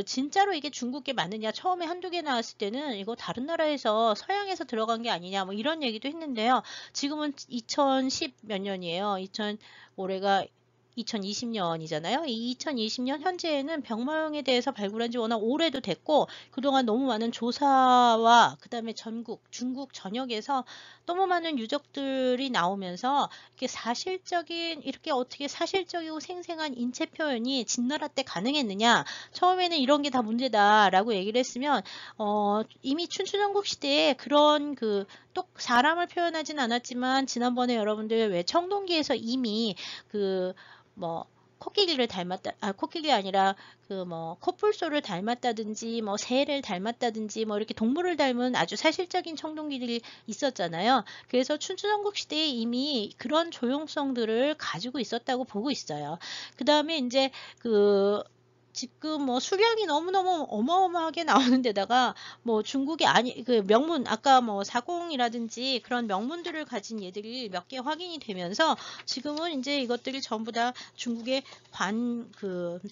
A: 진짜로 이게 중국에 맞느냐, 처음에 한두 개 나왔을 때는 이거 다른 나라에서 서양에서 들어간 게 아니냐, 뭐 이런 얘기도 했는데요. 지금은 2010 몇 년이에요. 올해가 2020년이잖아요. 이 2020년 현재에는 병마용에 대해서 발굴한 지 워낙 오래도 됐고, 그동안 너무 많은 조사와 그 다음에 중국 전역에서 너무 많은 유적들이 나오면서 이렇게 어떻게 사실적이고 생생한 인체 표현이 진나라 때 가능했느냐, 처음에는 이런 게 다 문제다라고 얘기를 했으면 이미 춘추전국 시대에 그런 또 사람을 표현하진 않았지만, 지난번에 여러분들 왜 청동기에서 이미 코끼리를 닮았다, 코끼리 아니라 코뿔소를 닮았다든지, 새를 닮았다든지, 이렇게 동물을 닮은 아주 사실적인 청동기들이 있었잖아요. 그래서 춘추전국 시대에 이미 그런 조용성들을 가지고 있었다고 보고 있어요. 그 다음에 이제 지금 수량이 너무너무 어마어마하게 나오는 데다가 중국이 명문, 아까 사공이라든지 그런 명문들을 가진 얘들이 몇 개 확인이 되면서 지금은 이제 이것들이 전부 다 중국의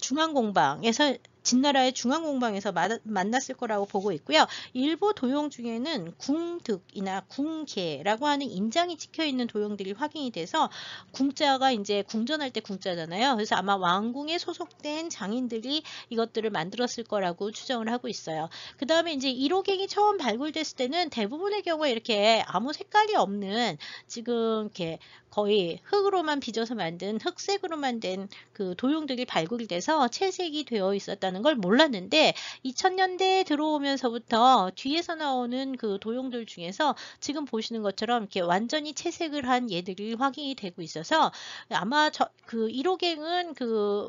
A: 중앙공방에서, 진나라의 중앙공방에서 만났을 거라고 보고 있고요. 일부 도용 중에는 궁득이나 궁계라고 하는 인장이 찍혀 있는 도용들이 확인이 돼서, 궁자가 이제 궁전할 때 궁자잖아요. 그래서 아마 왕궁에 소속된 장인들이 이것들을 만들었을 거라고 추정을 하고 있어요. 그 다음에 이제 1호갱이 처음 발굴됐을 때는 대부분의 경우에 이렇게 아무 색깔이 없는, 지금 이렇게 거의 흙으로만 빚어서 만든, 흑색으로 만든 도용들이 발굴이 돼서 채색이 되어 있었다는 걸 몰랐는데, 2000년대에 들어오면서부터 뒤에서 나오는 도용들 중에서 지금 보시는 것처럼 이렇게 완전히 채색을 한 얘들이 확인이 되고 있어서, 아마 1호갱은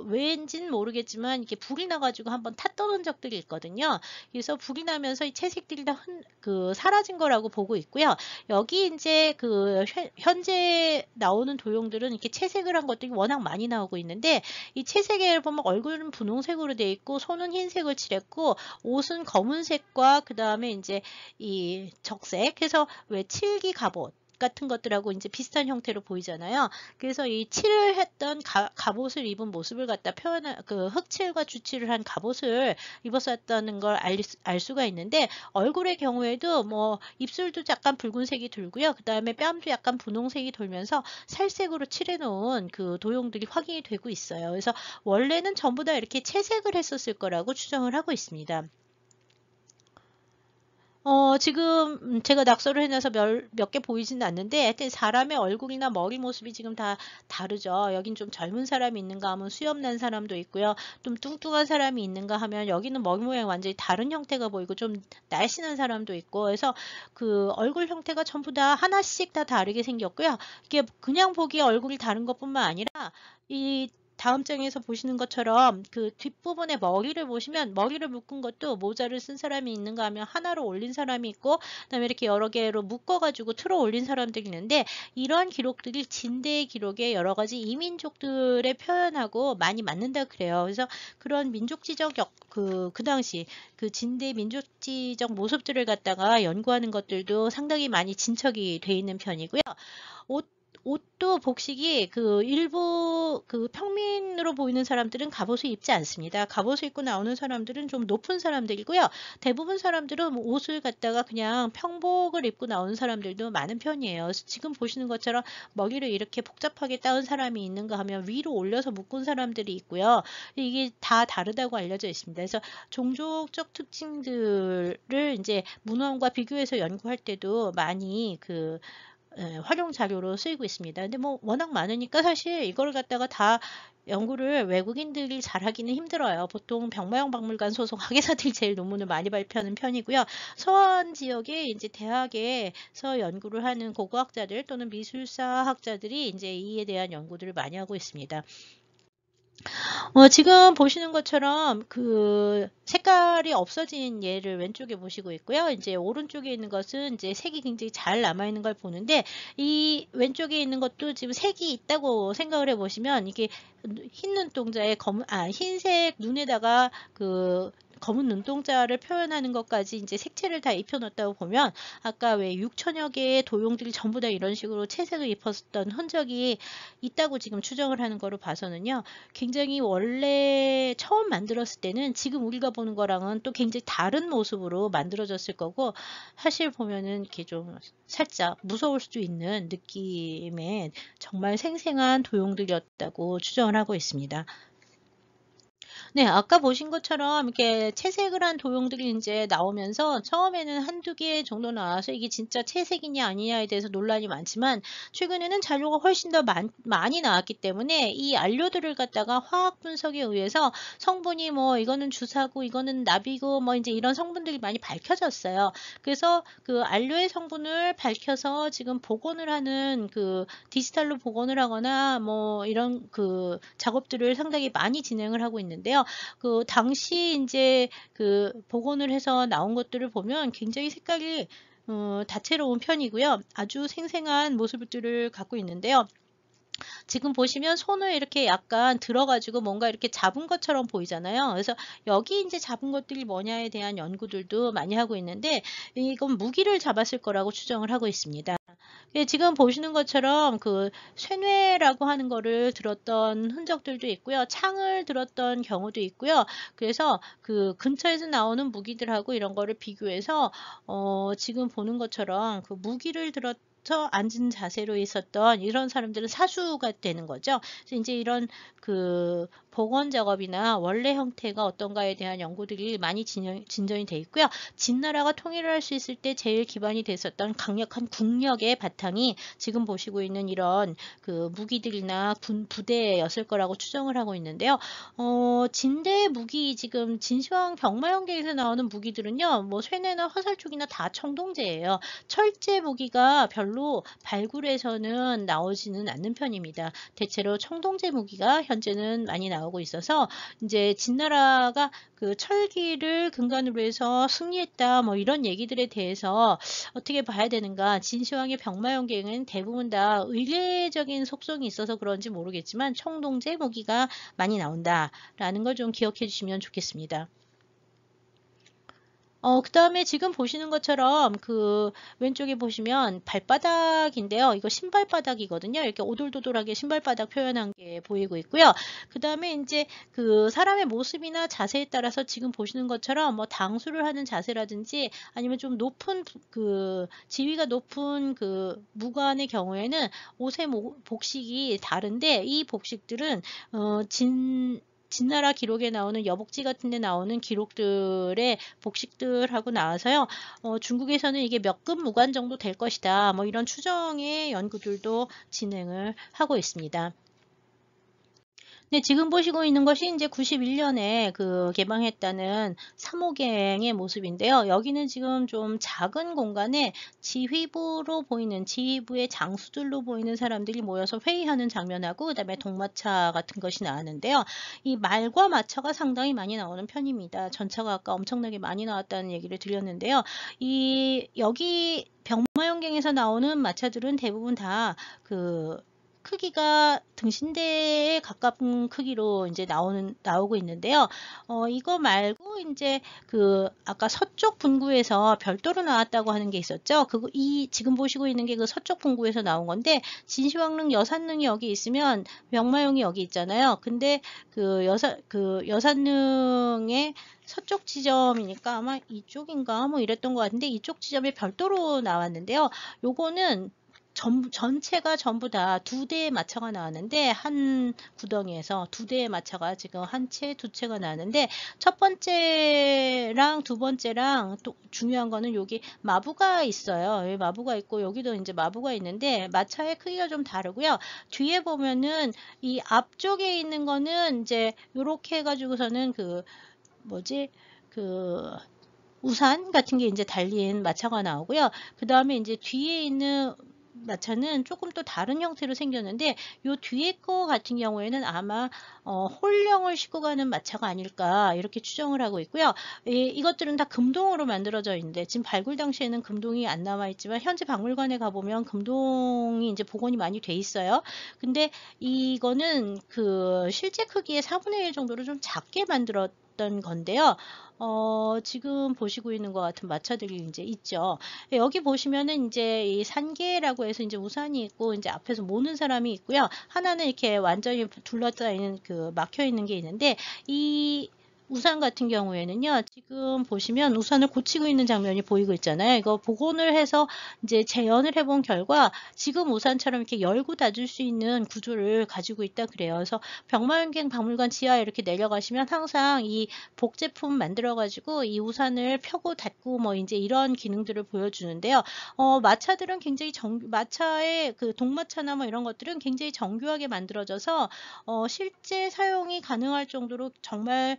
A: 왜인지는 모르겠지만 이렇게 불이 나가지고 한번 탔던 적들이 있거든요. 그래서 불이 나면서 이 채색들이 다 사라진 거라고 보고 있고요. 여기 이제 현재 나오는 도용들은 이렇게 채색을 한 것들이 워낙 많이 나오고 있는데, 이 채색에 보면 얼굴은 분홍색으로 되어 있고, 손은 흰색을 칠했고, 옷은 검은색과 그 다음에 이제 이 적색, 해서 왜 칠기 갑옷, 같은 것들하고 이제 비슷한 형태로 보이잖아요. 그래서 이 칠을 했던 갑옷을 입은 모습을 갖다 표현한 그 흑칠과 주칠을 한 갑옷을 입었었다는 걸 알 수가 있는데 얼굴의 경우에도 뭐 입술도 약간 붉은색이 돌고요. 그 다음에 뺨도 약간 분홍색이 돌면서 살색으로 칠해놓은 그 도용들이 확인이 되고 있어요. 그래서 원래는 전부 다 이렇게 채색을 했었을 거라고 추정을 하고 있습니다. 지금 제가 낙서를 해놔서 몇 개 보이지는 않는데 하여튼 사람의 얼굴이나 머리 모습이 지금 다 다르죠. 여긴 좀 젊은 사람이 있는가 하면 수염 난 사람도 있고요. 좀 뚱뚱한 사람이 있는가 하면 여기는 머리 모양이 완전히 다른 형태가 보이고 좀 날씬한 사람도 있고 그래서 그 얼굴 형태가 전부 다 하나씩 다 다르게 생겼고요. 이게 그냥 보기에 얼굴이 다른 것뿐만 아니라 이 다음 장에서 보시는 것처럼 그 뒷부분에 머리를 보시면 머리를 묶은 것도 모자를 쓴 사람이 있는가 하면 하나로 올린 사람이 있고 그다음에 이렇게 여러 개로 묶어가지고 틀어 올린 사람들이 있는데 이러한 기록들이 진대의 기록에 여러 가지 이민족들의 표현하고 많이 맞는다 그래요. 그래서 그런 민족지적 그 당시 그 진대 민족지적 모습들을 갖다가 연구하는 것들도 상당히 많이 진척이 돼 있는 편이고요. 옷도 복식이 그 일부 그 평민으로 보이는 사람들은 갑옷을 입지 않습니다. 갑옷을 입고 나오는 사람들은 좀 높은 사람들이고요. 대부분 사람들은 옷을 갖다가 그냥 평복을 입고 나오는 사람들도 많은 편이에요. 지금 보시는 것처럼 머리를 이렇게 복잡하게 따은 사람이 있는가 하면 위로 올려서 묶은 사람들이 있고요. 이게 다 다르다고 알려져 있습니다. 그래서 종족적 특징들을 이제 문헌과 비교해서 연구할 때도 많이 그 활용 자료로 쓰이고 있습니다. 근데 뭐 워낙 많으니까 사실 이걸 갖다가 다 연구를 외국인들이 잘하기는 힘들어요. 보통 병마용박물관 소속 학예사들이 제일 논문을 많이 발표하는 편이고요. 서원 지역에 이제 대학에서 연구를 하는 고고학자들 또는 미술사 학자들이 이제 이에 대한 연구들을 많이 하고 있습니다. 지금 보시는 것처럼 그 색깔이 없어진 얘를 왼쪽에 보시고 있고요. 이제 오른쪽에 있는 것은 이제 색이 굉장히 잘 남아있는 걸 보는데 이 왼쪽에 있는 것도 지금 색이 있다고 생각을 해보시면 이게 흰 눈동자에 흰색 눈에다가 그 검은 눈동자를 표현하는 것까지 이제 색채를 다 입혀놓았다고 보면 아까 왜 6천여 개의 도용들이 전부 다 이런 식으로 채색을 입혔던 흔적이 있다고 지금 추정을 하는 거로 봐서는요. 굉장히 원래 처음 만들었을 때는 지금 우리가 보는 거랑은 또 굉장히 다른 모습으로 만들어졌을 거고 사실 보면은 이렇게 좀 살짝 무서울 수도 있는 느낌의 정말 생생한 도용들이었다고 추정을 하고 있습니다. 네, 아까 보신 것처럼 이렇게 채색을 한 도용들이 이제 나오면서 처음에는 한두 개 정도 나와서 이게 진짜 채색이냐 아니냐에 대해서 논란이 많지만 최근에는 자료가 훨씬 더 많이 나왔기 때문에 이 안료들을 갖다가 화학 분석에 의해서 성분이 뭐 이거는 주사고 이거는 납이고 뭐 이제 이런 성분들이 많이 밝혀졌어요. 그래서 그 안료의 성분을 밝혀서 지금 복원을 하는 그 디지털로 복원을 하거나 뭐 이런 그 작업들을 상당히 많이 진행을 하고 있는데요. 그 당시 이제 그 복원을 해서 나온 것들을 보면 굉장히 색깔이 다채로운 편이고요. 아주 생생한 모습들을 갖고 있는데요. 지금 보시면 손을 이렇게 약간 들어가지고 뭔가 이렇게 잡은 것처럼 보이잖아요. 그래서 여기 이제 잡은 것들이 뭐냐에 대한 연구들도 많이 하고 있는데 이건 무기를 잡았을 거라고 추정을 하고 있습니다. 예, 지금 보시는 것처럼 그 쇠뇌라고 하는 거를 들었던 흔적들도 있고요. 창을 들었던 경우도 있고요. 그래서 그 근처에서 나오는 무기들하고 이런 거를 비교해서 지금 보는 것처럼 그 무기를 들어서 앉은 자세로 있었던 이런 사람들은 사수가 되는 거죠. 그래서 이제 이런 그 복원 작업이나 원래 형태가 어떤가에 대한 연구들이 많이 진전이 돼 있고요. 진나라가 통일을 할 수 있을 때 제일 기반이 됐었던 강력한 국력의 바탕이 지금 보시고 있는 이런 그 무기들이나 군 부대였을 거라고 추정을 하고 있는데요. 진대 무기 지금 진시황 병마용계에서 나오는 무기들은요. 뭐 쇠뇌나 화살촉이나 다 청동제예요. 철제 무기가 별로 발굴에서는 나오지는 않는 편입니다. 대체로 청동제 무기가 현재는 많이 나오고 있어서 이제 진나라가 그 철기를 근간으로 해서 승리했다 뭐 이런 얘기들에 대해서 어떻게 봐야 되는가. 진시황의 병마용계는 대부분 다 의례적인 속성이 있어서 그런지 모르겠지만 청동제 무기가 많이 나온다라는 걸 좀 기억해 주시면 좋겠습니다. 그 다음에 지금 보시는 것처럼 그 왼쪽에 보시면 발바닥인데요. 이거 신발바닥이거든요. 이렇게 오돌도돌하게 신발바닥 표현한 게 보이고 있고요. 그 다음에 이제 그 사람의 모습이나 자세에 따라서 지금 보시는 것처럼 뭐 당수를 하는 자세라든지 아니면 좀 높은 그 지위가 높은 그 무관의 경우에는 옷의 복식이 다른데 이 복식들은 진나라 기록에 나오는 여복지 같은 데 나오는 기록들의 복식들하고 나와서요. 중국에서는 이게 몇 급 무관 정도 될 것이다. 뭐 이런 추정의 연구들도 진행을 하고 있습니다. 네, 지금 보시고 있는 것이 이제 91년에 그 개방했다는 3호갱의 모습인데요. 여기는 지금 좀 작은 공간에 지휘부의 장수들로 보이는 사람들이 모여서 회의하는 장면하고 그다음에 동마차 같은 것이 나왔는데요. 이 말과 마차가 상당히 많이 나오는 편입니다. 전차가 아까 엄청나게 많이 나왔다는 얘기를 드렸는데요. 여기 병마용갱에서 나오는 마차들은 대부분 다 크기가 등신대에 가까운 크기로 이제 나오고 있는데요. 이거 말고 이제 아까 서쪽 분구에서 별도로 나왔다고 하는 게 있었죠. 지금 보시고 있는 게 그 서쪽 분구에서 나온 건데, 진시황릉 여산릉이 여기 있으면 병마용이 여기 있잖아요. 근데 여산릉의 서쪽 지점이니까 아마 이쪽인가 뭐 이랬던 것 같은데, 이쪽 지점에 별도로 나왔는데요. 요거는 전체가 전부 다 2대의 마차가 나왔는데, 한 구덩이에서 2대의 마차가 지금 한 채, 2채가 나왔는데, 첫 번째랑 두 번째랑 또 중요한 거는 여기 마부가 있어요. 여기 마부가 있고 여기도 이제 마부가 있는데 마차의 크기가 좀 다르고요. 뒤에 보면은 이 앞쪽에 있는 거는 이제 요렇게 해가지고서는 우산 같은 게 이제 달린 마차가 나오고요. 그 다음에 이제 뒤에 있는 마차는 조금 또 다른 형태로 생겼는데, 요 뒤에 거 같은 경우에는 아마 홀령을 싣고 가는 마차가 아닐까 이렇게 추정을 하고 있고요. 이것들은 다 금동으로 만들어져 있는데, 지금 발굴 당시에는 금동이 안 나와 있지만 현재 박물관에 가보면 금동이 이제 복원이 많이 돼 있어요. 근데 이거는 실제 크기의 4분의 1 정도로 좀 작게 만들었던 건데요. 지금 보시고 있는 것 같은 마차들이 이제 있죠. 여기 보시면은 이제 이 산계라고 해서 이제 우산이 있고 이제 앞에서 모는 사람이 있고요. 하나는 이렇게 완전히 둘러싸이는 막혀 있는 게 있는데, 이 우산 같은 경우에는요, 지금 보시면 우산을 고치고 있는 장면이 보이고 있잖아요. 이거 복원을 해서 이제 재현을 해본 결과 지금 우산처럼 이렇게 열고 닫을 수 있는 구조를 가지고 있다 그래요. 그래서 병마용갱 박물관 지하에 이렇게 내려가시면 항상 이 복제품 만들어가지고 이 우산을 펴고 닫고 뭐 이제 이런 기능들을 보여주는데요. 마차들은 굉장히 마차의 동마차나 뭐 이런 것들은 굉장히 정교하게 만들어져서 실제 사용이 가능할 정도로 정말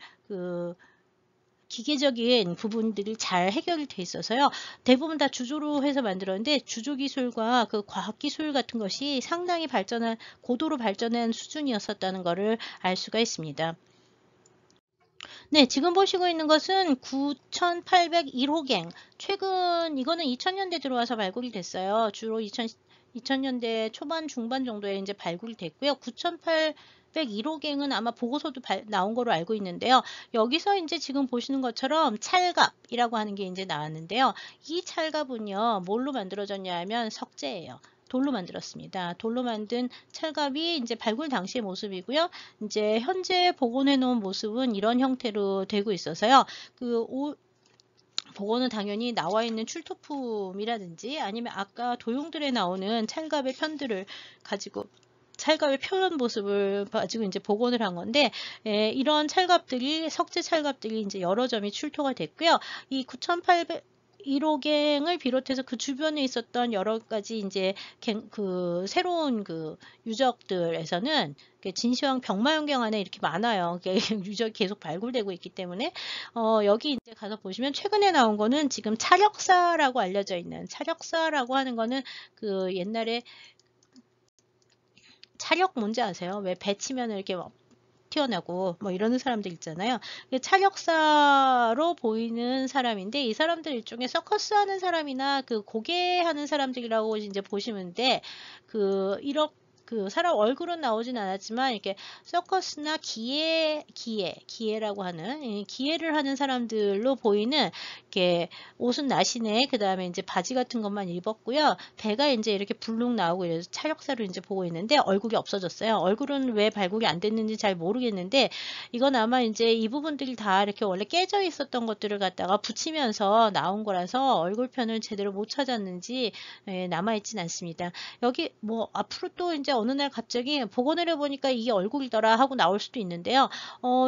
A: 기계적인 부분들이 잘 해결이 돼 있어서요. 대부분 다 주조로 해서 만들었는데, 주조 기술과 과학 기술 같은 것이 상당히 고도로 발전한 수준이었었다는 것을 알 수가 있습니다. 네, 지금 보시고 있는 것은 9801호갱. 이거는 2000년대 들어와서 발굴이 됐어요. 주로 2000년대 초반, 중반 정도에 이제 발굴이 됐고요. 9801호갱은 아마 보고서도 나온 거로 알고 있는데요. 여기서 이제 지금 보시는 것처럼 찰갑이라고 하는 게 이제 나왔는데요. 이 찰갑은요, 뭘로 만들어졌냐 하면 석재예요. 돌로 만들었습니다. 돌로 만든 찰갑이 이제 발굴 당시의 모습이고요. 이제 현재 복원해 놓은 모습은 이런 형태로 되고 있어서요. 복원은 당연히 나와 있는 출토품이라든지 아니면 아까 도용들에 나오는 찰갑의 편들을 가지고 찰갑의 표현 모습을 가지고 이제 복원을 한 건데, 이런 석재 찰갑들이 이제 여러 점이 출토가 됐고요. 이 9801호갱을 비롯해서 그 주변에 있었던 여러 가지 이제 새로운 유적들에서는 진시황 병마용경 안에 이렇게 많아요. 유적이 계속 발굴되고 있기 때문에 여기 이제 가서 보시면 최근에 나온 거는 지금 차력사라고 알려져 있는, 차력사라고 하는 거는 옛날에 차력 뭔지 아세요? 왜 배 치면 이렇게 튀어나고 뭐 이러는 사람들 있잖아요. 차력사로 보이는 사람인데, 이 사람들 일종의 서커스 하는 사람이나 고개 하는 사람들이라고 이제 보시면 돼. 그 사람 얼굴은 나오진 않았지만 이렇게 서커스나 기회라고 하는 기회를 하는 사람들로 보이는 이렇게 옷은 나시네. 그 다음에 이제 바지 같은 것만 입었고요. 배가 이제 이렇게 불룩 나오고 이래서 차력사를 이제 보고 있는데 얼굴이 없어졌어요. 얼굴은 왜 발굴이 안 됐는지 잘 모르겠는데 이건 아마 이제 이 부분들이 다 이렇게 원래 깨져 있었던 것들을 갖다가 붙이면서 나온 거라서 얼굴편을 제대로 못 찾았는지 남아있진 않습니다. 여기 뭐 앞으로 또 이제 어느 날 갑자기 복원을 해보니까 이게 얼굴이더라 하고 나올 수도 있는데요.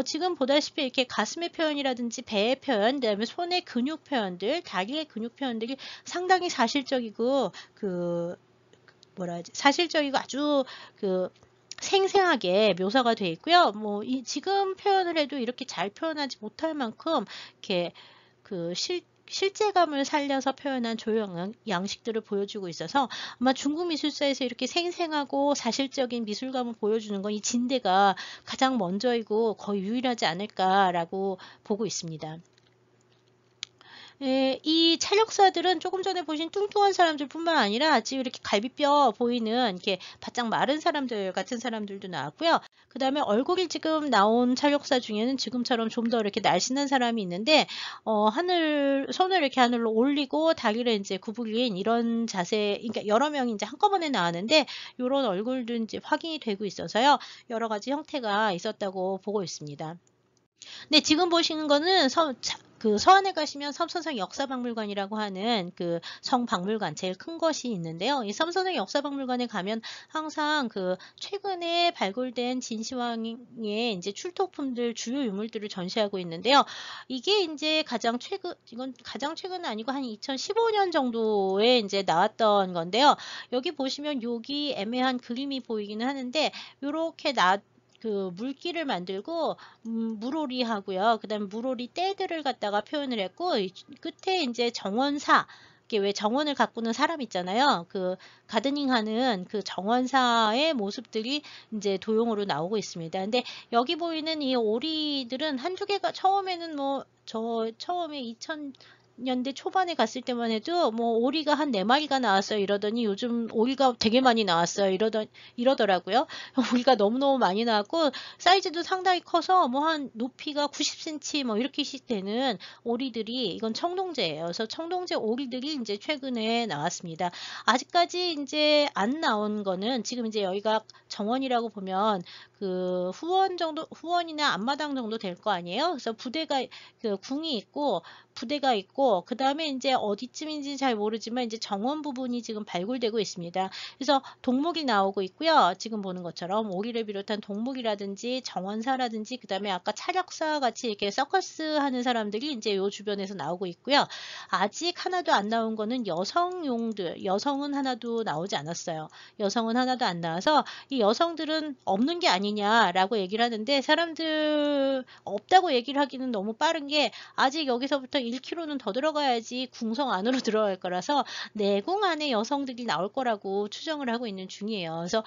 A: 지금 보다시피 이렇게 가슴의 표현이라든지 배의 표현, 그다음에 손의 근육 표현들, 다리의 근육 표현들이 상당히 사실적이고 사실적이고 아주 생생하게 묘사가 되어 있고요. 뭐 지금 표현을 해도 이렇게 잘 표현하지 못할 만큼 이렇게 실제감을 살려서 표현한 조형 양식들을 보여주고 있어서 아마 중국 미술사에서 이렇게 생생하고 사실적인 미술감을 보여주는 건 이 진대가 가장 먼저이고 거의 유일하지 않을까라고 보고 있습니다. 이 찰력사들은 조금 전에 보신 뚱뚱한 사람들 뿐만 아니라 지금 이렇게 갈비뼈 보이는 이렇게 바짝 마른 사람들 같은 사람들도 나왔고요. 그 다음에 얼굴이 지금 나온 찰력사 중에는 지금처럼 좀 더 이렇게 날씬한 사람이 있는데, 손을 이렇게 하늘로 올리고 다리를 이제 구부린 이런 자세, 그러니까 여러 명이 이제 한꺼번에 나왔는데, 이런 얼굴도 이제 확인이 되고 있어서요. 여러 가지 형태가 있었다고 보고 있습니다. 네, 지금 보시는 거는 서안에 가시면 섬선성 역사박물관이라고 하는 그 성박물관 제일 큰 것이 있는데요. 이 섬선성 역사박물관에 가면 항상 최근에 발굴된 진시황의 이제 출토품들 주요 유물들을 전시하고 있는데요. 이게 이제 이건 가장 최근은 아니고 한 2015년 정도에 이제 나왔던 건데요. 여기 보시면 여기 애매한 그림이 보이기는 하는데 요렇게 물기를 만들고 물오리 하고요. 그다음에 물오리 떼들을 갖다가 표현을 했고 끝에 이제 정원사 이게 왜 정원을 가꾸는 사람 있잖아요. 가드닝하는 정원사의 모습들이 이제 도용으로 나오고 있습니다. 근데 여기 보이는 이 오리들은 한두 개가 처음에는 처음에 2000년대 초반에 갔을 때만 해도 뭐 오리가 한 4마리가 나왔어요 이러더니 요즘 오리가 되게 많이 나왔어요 이러더라고요. 오리가 너무너무 많이 나왔고 사이즈도 상당히 커서 뭐 한 높이가 90cm 뭐 이렇게 되는 오리들이 이건 청동제예요. 그래서 청동제 오리들이 이제 최근에 나왔습니다. 아직까지 이제 안 나온 거는 지금 이제 여기가 정원이라고 보면 후원이나 앞마당 정도 될 거 아니에요. 그래서 궁이 있고 부대가 있고 그 다음에 이제 어디쯤인지 잘 모르지만 이제 정원 부분이 지금 발굴되고 있습니다. 그래서 동목이 나오고 있고요. 지금 보는 것처럼 오리를 비롯한 동목이라든지 정원사라든지 그 다음에 아까 차력사 같이 이렇게 서커스 하는 사람들이 이제 요 주변에서 나오고 있고요. 아직 하나도 안 나온 거는 여성은 하나도 나오지 않았어요. 여성은 하나도 안 나와서 이 여성들은 없는 게 아니냐라고 얘기를 하는데 사람들 없다고 얘기를 하기는 너무 빠른 게 아직 여기서부터 1km는 더 들어가야지 궁성 안으로 들어갈 거라서 내궁 안에 여성들이 나올 거라고 추정을 하고 있는 중이에요. 그래서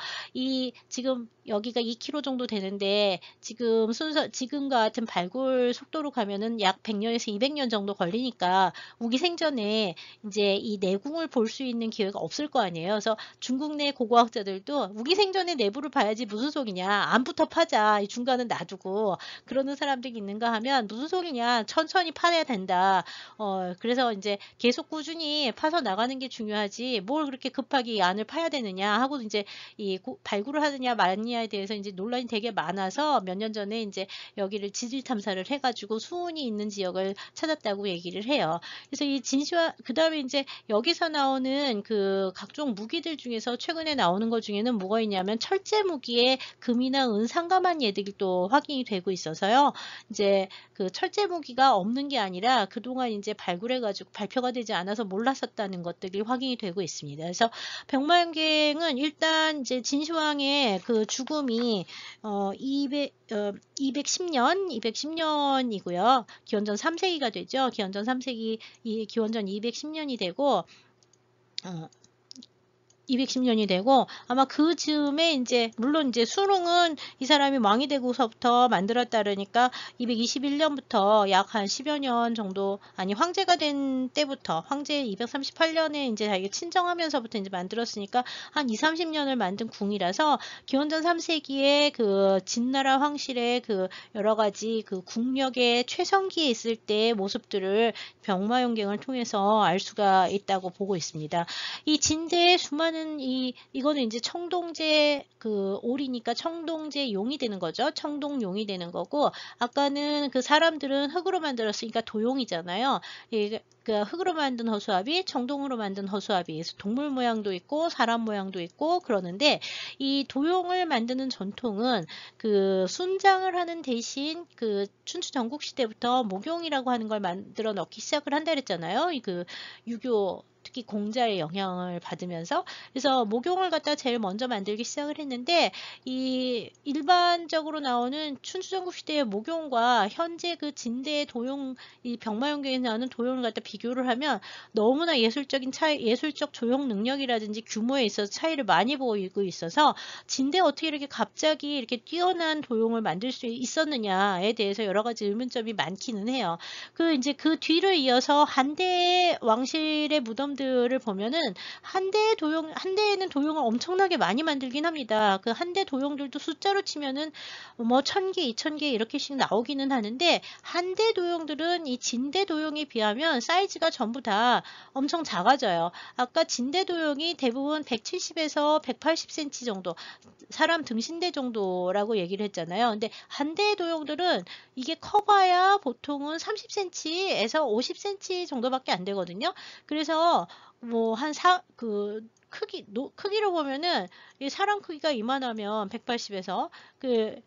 A: 지금 여기가 2km 정도 되는데 지금과 같은 발굴 속도로 가면은 약 100년에서 200년 정도 걸리니까 우기 생전에 이제 이 내궁을 볼 수 있는 기회가 없을 거 아니에요. 그래서 중국 내 고고학자들도 우기 생전에 내부를 봐야지 무슨 소리냐. 안부터 파자. 이 중간은 놔두고 그러는 사람들이 있는가 하면 무슨 소리냐. 천천히 파야 된다. 그래서 이제 계속 꾸준히 파서 나가는 게 중요하지 뭘 그렇게 급하게 이 안을 파야 되느냐 하고 이제 발굴을 하느냐 마느냐에 대해서 이제 논란이 되게 많아서 몇 년 전에 이제 여기를 지질 탐사를 해가지고 수온이 있는 지역을 찾았다고 얘기를 해요. 그래서 이 진시황 그다음에 이제 여기서 나오는 각종 무기들 중에서 최근에 나오는 것 중에는 뭐가 있냐면 철제 무기에 금이나 은 상감한 얘들이 또 확인이 되고 있어서요. 이제 철제 무기가 없는 게 아니라 그동안 이제 발굴해가지고 발표가 되지 않아서 몰랐었다는 것들이 확인이 되고 있습니다. 그래서 병마용갱은 일단 이제 진시황의 죽음이 210년이고요. 기원전 3세기가 되죠. 기원전 3세기 기원전 210년이 되고 210년이 되고 아마 그 즈음에 이제 물론 이제 수릉은 이 사람이 왕이 되고서부터 만들었다 그러니까 221년부터 약 한 10여 년 정도 아니 황제가 된 때부터 황제 238년에 이제 자기가 친정하면서부터 이제 만들었으니까 한 2, 30년을 만든 궁이라서 기원전 3세기에 그 진나라 황실의 그 여러 가지 그 국력의 최성기에 있을 때의 모습들을 병마용경을 통해서 알 수가 있다고 보고 있습니다. 이 진대의 수많은 이거는 이제 청동제 그 올이니까 청동제 용이 되는 거죠. 청동용이 되는 거고 아까는 그 사람들은 흙으로 만들었으니까 도용이잖아요. 그 흙으로 만든 허수아비, 청동으로 만든 허수아비, 동물 모양도 있고 사람 모양도 있고 그러는데 이 도용을 만드는 전통은 그 순장을 하는 대신 그 춘추 전국 시대부터 목용이라고 하는 걸 만들어 넣기 시작을 한다 그랬잖아요. 그 유교 특히 공자의 영향을 받으면서 그래서 목용을 갖다 제일 먼저 만들기 시작을 했는데 이 일반적으로 나오는 춘추전국 시대의 목용과 현재 그 진대의 도용 이 병마용경에 나오는 도용을 갖다 비교를 하면 너무나 예술적인 차이, 예술적 조형 능력이라든지 규모에 있어서 차이를 많이 보이고 있어서 진대 어떻게 이렇게 갑자기 이렇게 뛰어난 도용을 만들 수 있었느냐에 대해서 여러 가지 의문점이 많기는 해요. 그 이제 그 뒤를 이어서 한대 왕실의 무덤들을 보면은 한대에는 도용을 엄청나게 많이 만들긴 합니다. 그 한대 도용들도 숫자로 치면은 뭐 1000개, 2000개 이렇게씩 나오기는 하는데 한대 도용들은 이 진대 도용에 비하면 사이즈가 전부 다 엄청 작아져요. 아까 진대 도용이 대부분 170에서 180cm 정도, 사람 등신대 정도라고 얘기를 했잖아요. 근데 한대 도용들은 이게 커봐야 보통은 30cm에서 50cm 정도밖에 안 되거든요. 그래서 뭐 크기로 보면은 사람 크기가 이만하면 180에서 그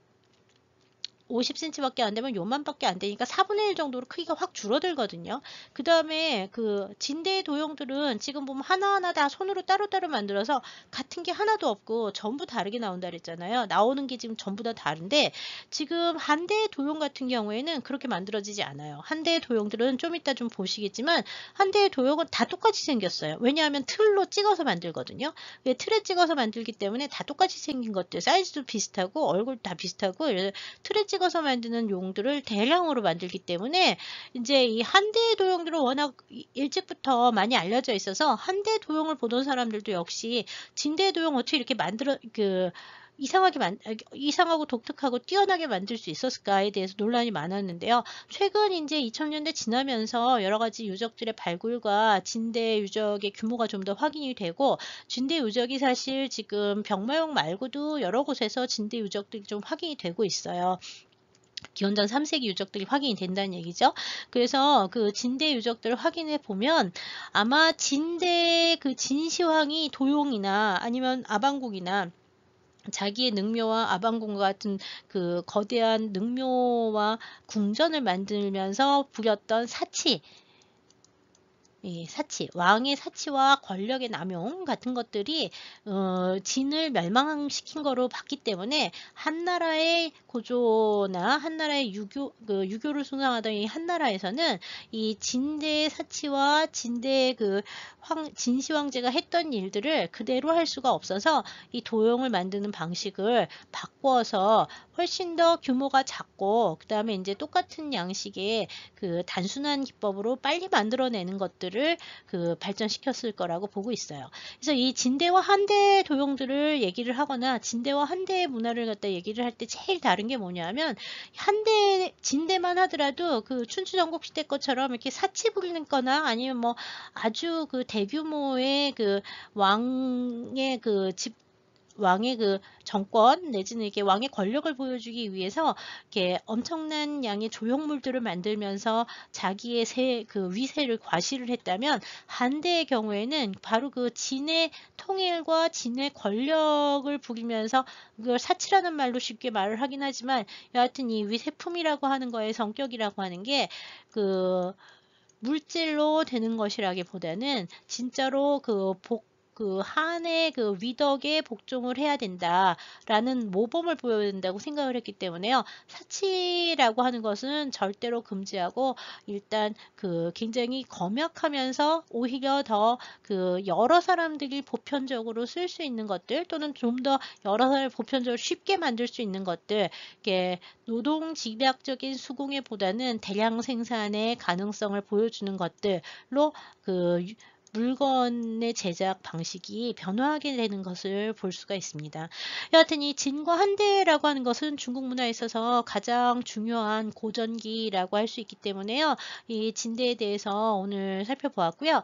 A: 50cm밖에 안 되면 요만밖에 안 되니까 4분의 1 정도로 크기가 확 줄어들거든요. 그 다음에 그 진대 도용들은 지금 보면 하나하나 다 손으로 따로따로 만들어서 같은 게 하나도 없고 전부 다르게 나온다 그랬잖아요. 나오는 게 지금 전부 다 다른데 지금 한대 도용 같은 경우에는 그렇게 만들어지지 않아요. 한대 도용들은 좀 이따 좀 보시겠지만 한대 도용은 다 똑같이 생겼어요. 왜냐하면 틀로 찍어서 만들거든요. 틀에 찍어서 만들기 때문에 다 똑같이 생긴 것들 사이즈도 비슷하고 얼굴 다 비슷하고 틀에 찍어서 만드는 용들을 대량으로 만들기 때문에 이제 이 한대 도용들은 워낙 일찍부터 많이 알려져 있어서 한대 도용을 보던 사람들도 역시 진대 도용 어떻게 이렇게 이상하고 독특하고 뛰어나게 만들 수 있었을까에 대해서 논란이 많았는데요. 최근 이제 2000년대 지나면서 여러 가지 유적들의 발굴과 진대 유적의 규모가 좀 더 확인이 되고 진대 유적이 사실 지금 병마용 말고도 여러 곳에서 진대 유적들이 좀 확인이 되고 있어요. 기원전 3세기 유적들이 확인이 된다는 얘기죠. 그래서 그 진대 유적들을 확인해 보면 아마 진대 그 진시황이 도용이나 아니면 아방궁이나 자기의 능묘와 아방궁과 같은 그 거대한 능묘와 궁전을 만들면서 부렸던 사치, 왕의 사치와 권력의 남용 같은 것들이 진을 멸망시킨 거로 봤기 때문에 한나라의 고조나 한나라의 유교를 숭상하던 이 한나라에서는 이 진대의 사치와 진대의 진시 황제가 했던 일들을 그대로 할 수가 없어서 이 도용을 만드는 방식을 바꿔서 훨씬 더 규모가 작고 그 다음에 이제 똑같은 양식의 그 단순한 기법으로 빨리 만들어내는 것들을 발전시켰을 거라고 보고 있어요. 그래서 이 진대와 한대 도용들을 얘기를 하거나 진대와 한대의 문화를 갖다 얘기를 할 때 제일 다른 게 뭐냐면 진대만 하더라도 그 춘추전국 시대 것처럼 이렇게 사치 부리는 거나 아니면 뭐 아주 그 대규모의 그 왕의 왕의 그 정권 내지는 이렇게 왕의 권력을 보여주기 위해서 이렇게 엄청난 양의 조형물들을 만들면서 자기의 위세를 과시를 했다면 한대의 경우에는 바로 그 진의 통일과 진의 권력을 부리면서 그걸 사치라는 말로 쉽게 말을 하긴 하지만 여하튼 이 위세품이라고 하는 거의 성격이라고 하는 게 물질로 되는 것이라기보다는 진짜로 그 한의 그 위덕에 복종을 해야 된다라는 모범을 보여야 된다고 생각을 했기 때문에요. 사치라고 하는 것은 절대로 금지하고 일단 그 굉장히 검역하면서 오히려 더 그 여러 사람들이 보편적으로 쓸 수 있는 것들 또는 좀 더 여러 사람을 보편적으로 쉽게 만들 수 있는 것들, 이게 노동 집약적인 수공예보다는 대량 생산의 가능성을 보여주는 것들로 그 물건의 제작 방식이 변화하게 되는 것을 볼 수가 있습니다. 여하튼 이 진과 한대라고 하는 것은 중국 문화에 있어서 가장 중요한 고전기라고 할 수 있기 때문에요. 이 진대에 대해서 오늘 살펴보았고요.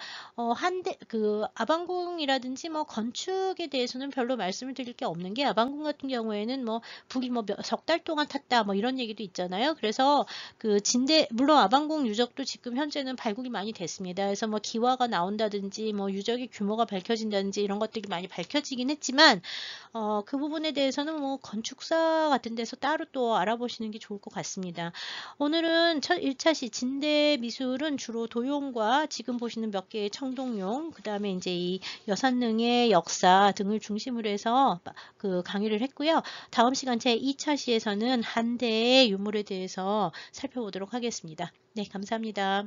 A: 한대 그 아방궁이라든지 뭐 건축에 대해서는 별로 말씀을 드릴 게 없는 게, 아방궁 같은 경우에는 뭐 북이 뭐 석 달 동안 탔다 뭐 이런 얘기도 있잖아요. 그래서 그 진대 물론 아방궁 유적도 지금 현재는 발굴이 많이 됐습니다. 그래서 뭐 기와가 나온다든지 뭐 유적의 규모가 밝혀진다든지 이런 것들이 많이 밝혀지긴 했지만 그 부분에 대해서는 뭐 건축사 같은 데서 따로 또 알아보시는 게 좋을 것 같습니다. 오늘은 1차시 진대 미술은 주로 도용과 지금 보시는 몇 개의 청동용, 그 다음에 이제 이 여산릉의 역사 등을 중심으로 해서 그 강의를 했고요. 다음 시간 제 2차시에서는 한대의 유물에 대해서 살펴보도록 하겠습니다. 네, 감사합니다.